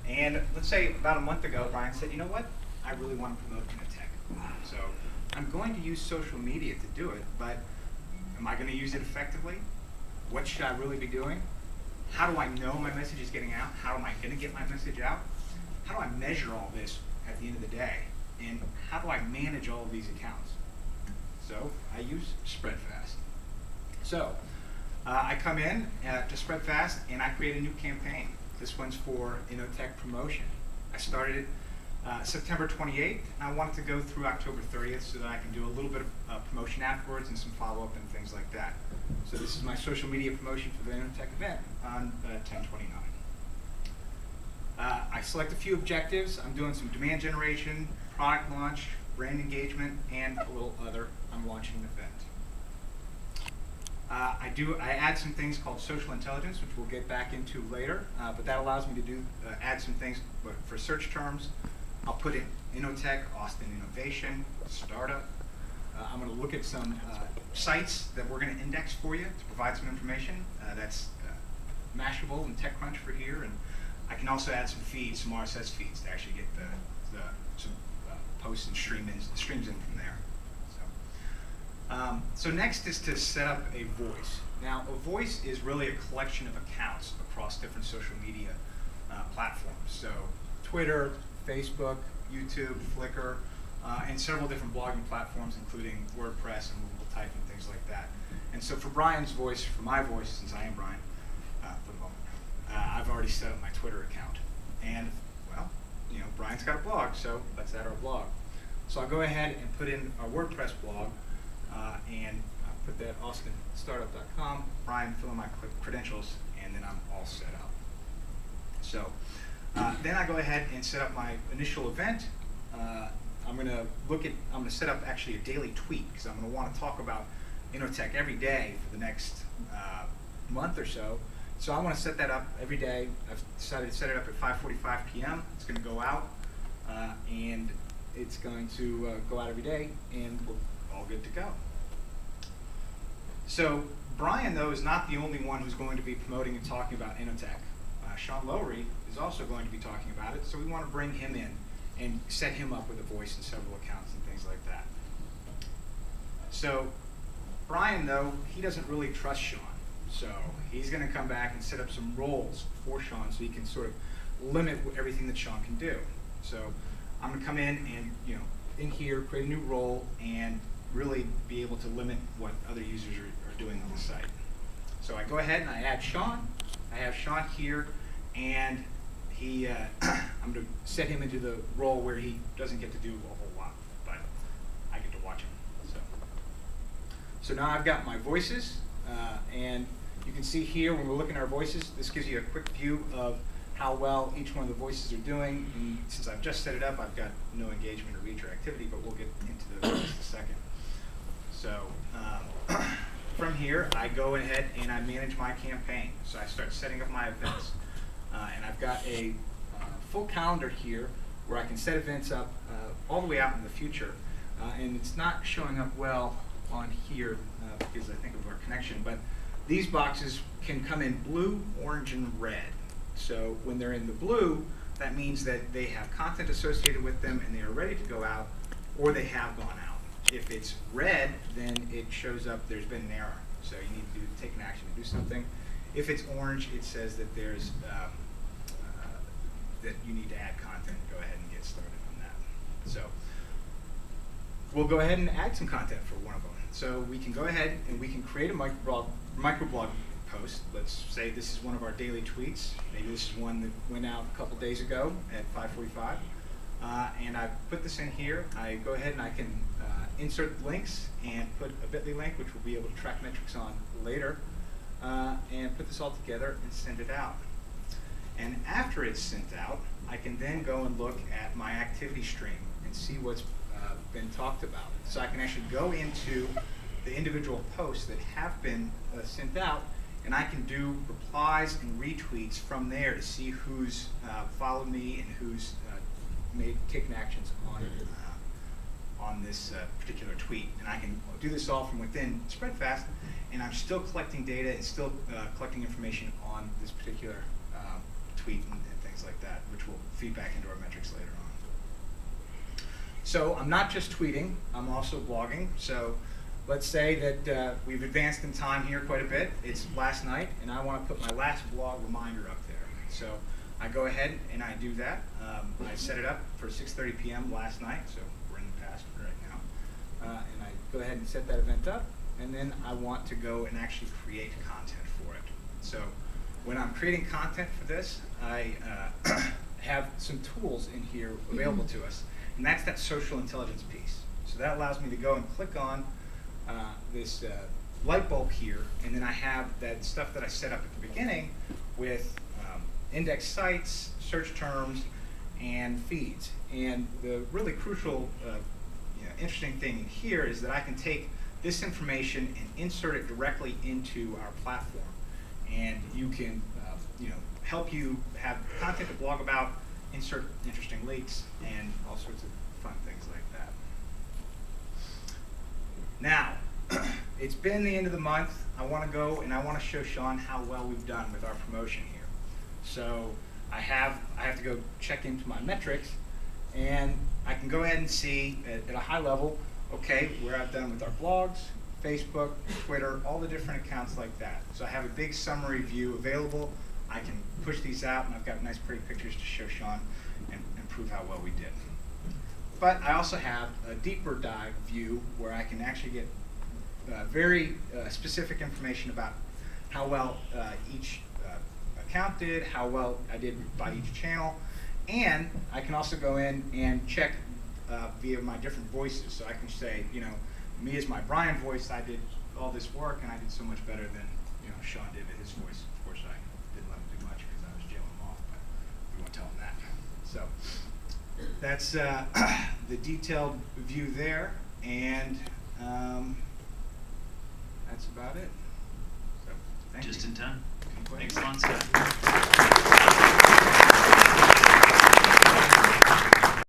And let's say about a month ago, Brian said, you know what? I really want to promote Innotech. So I'm going to use social media to do it, but am I going to use it effectively? What should I really be doing? How do I know my message is getting out? How am I going to get my message out? How do I measure all this at the end of the day? And how do I manage all of these accounts? So I use Spredfast. So I come in to Spredfast and I create a new campaign. This one's for Innotech promotion. I started it September 28th, and I wanted to go through October 30th so that I can do a little bit of promotion afterwards and some follow-up and things like that. So this is my social media promotion for the Innotech event on 10/29. I select a few objectives. I'm doing some demand generation, product launch, brand engagement, and a little other. I'm launching an event. I add some things called social intelligence, which we'll get back into later, but that allows me to do add some things for search terms. I'll put in Innotech, Austin Innovation, startup. I'm going to look at some sites that we're going to index for you to provide some information. That's Mashable and TechCrunch for here, and I can also add some feeds, some RSS feeds to actually get some posts and streams in from there. So next is to set up a voice. Now, a voice is really a collection of accounts across different social media platforms. So Twitter, Facebook, YouTube, Flickr, and several different blogging platforms, including WordPress and Movable Type and things like that. And so for Brian's voice, for my voice, since I am Brian, for the moment, I've already set up my Twitter account. And, well, you know, Brian's got a blog, so let's add our blog. So I'll go ahead and put in our WordPress blog, and I'll put that austinstartup.com. Brian, fill in my credentials, and then I'm all set up. So then I go ahead and set up my initial event. I'm going to set up actually a daily tweet because I'm going to want to talk about Innotech every day for the next month or so. So I want to set that up every day. I've decided to set it up at 5:45 p.m. It's going to go out, and it's going to go out every day, and we're all good to go. So Brian, though, is not the only one who's going to be promoting and talking about Innotech. Sean Lowery is also going to be talking about it, so we want to bring him in and set him up with a voice in several accounts and things like that. So Brian, though, he doesn't really trust Sean, so he's going to come back and set up some roles for Sean so he can sort of limit everything that Sean can do. So I'm going to come in and, you know, in here, create a new role and really be able to limit what other users are doing on the site. So I go ahead and I add Sean. I have Sean here, and he, I'm going to set him into the role where he doesn't get to do a whole lot, but I get to watch him. So now I've got my voices, and you can see here when we're looking at our voices, this gives you a quick view of how well each one of the voices are doing. And since I've just set it up, I've got no engagement or reach or activity, but we'll get into those in just a second. So from here, I go ahead and I manage my campaign. So I start setting up my events. And I've got a full calendar here where I can set events up all the way out in the future. And it's not showing up well on here because I think of our connection, but these boxes can come in blue, orange, and red. So when they're in the blue, that means that they have content associated with them and they are ready to go out, or they have gone out. If it's red, then it shows up there's been an error. So you need to take an action to do something. If it's orange, it says that there's that you need to add content. Go ahead and get started on that. So we'll go ahead and add some content for one of them. So we can go ahead and we can create a microblog post. Let's say this is one of our daily tweets. Maybe this is one that went out a couple days ago at 5:45. And I put this in here. I go ahead and I can insert links and put a bit.ly link, which we'll be able to track metrics on later, and put this all together and send it out. And after it's sent out, I can then go and look at my activity stream and see what's been talked about. So I can actually go into the individual posts that have been sent out, and I can do replies and retweets from there to see who's followed me and who's taken actions on this particular tweet. And I can do this all from within Spredfast, and I'm still collecting data and still collecting information on this particular tweet and things things like that, which will feed back into our metrics later on. So I'm not just tweeting, I'm also blogging. So let's say that we've advanced in time here quite a bit. It's last night, and I want to put my last blog reminder up there. So I go ahead and I do that. I set it up for 6:30 p.m. last night, so we're in the past right now. And I go ahead and set that event up, and then I want to go and actually create content for it. So when I'm creating content for this, I have some tools in here available to us, and that's that social intelligence piece. So that allows me to go and click on this light bulb here, and then I have that stuff that I set up at the beginning with index sites, search terms, and feeds. And the really crucial, interesting thing here is that I can take this information and insert it directly into our platform. And you can, help you have content to blog about, insert interesting links, and all sorts of fun things like that. Now, it's been the end of the month. I want to go and I want to show Sean how well we've done with our promotion here. So I have to go check into my metrics, and I can go ahead and see at a high level, okay, where I've done with our blogs, Facebook, Twitter, all the different accounts like that. So I have a big summary view available. I can push these out, and I've got nice pretty pictures to show Sean and prove how well we did. But I also have a deeper dive view where I can actually get very specific information about how well each account did, how well I did by each channel, and I can also go in and check via my different voices. So I can say, me as my Brian voice, I did all this work and I did so much better than Sean did with his voice. Of course, I didn't let him do much because I was jailing him off, but we won't tell him that. So that's the detailed view there, and that's about it. So thank you. Just in time. Any Thanks questions? a lot, Scott.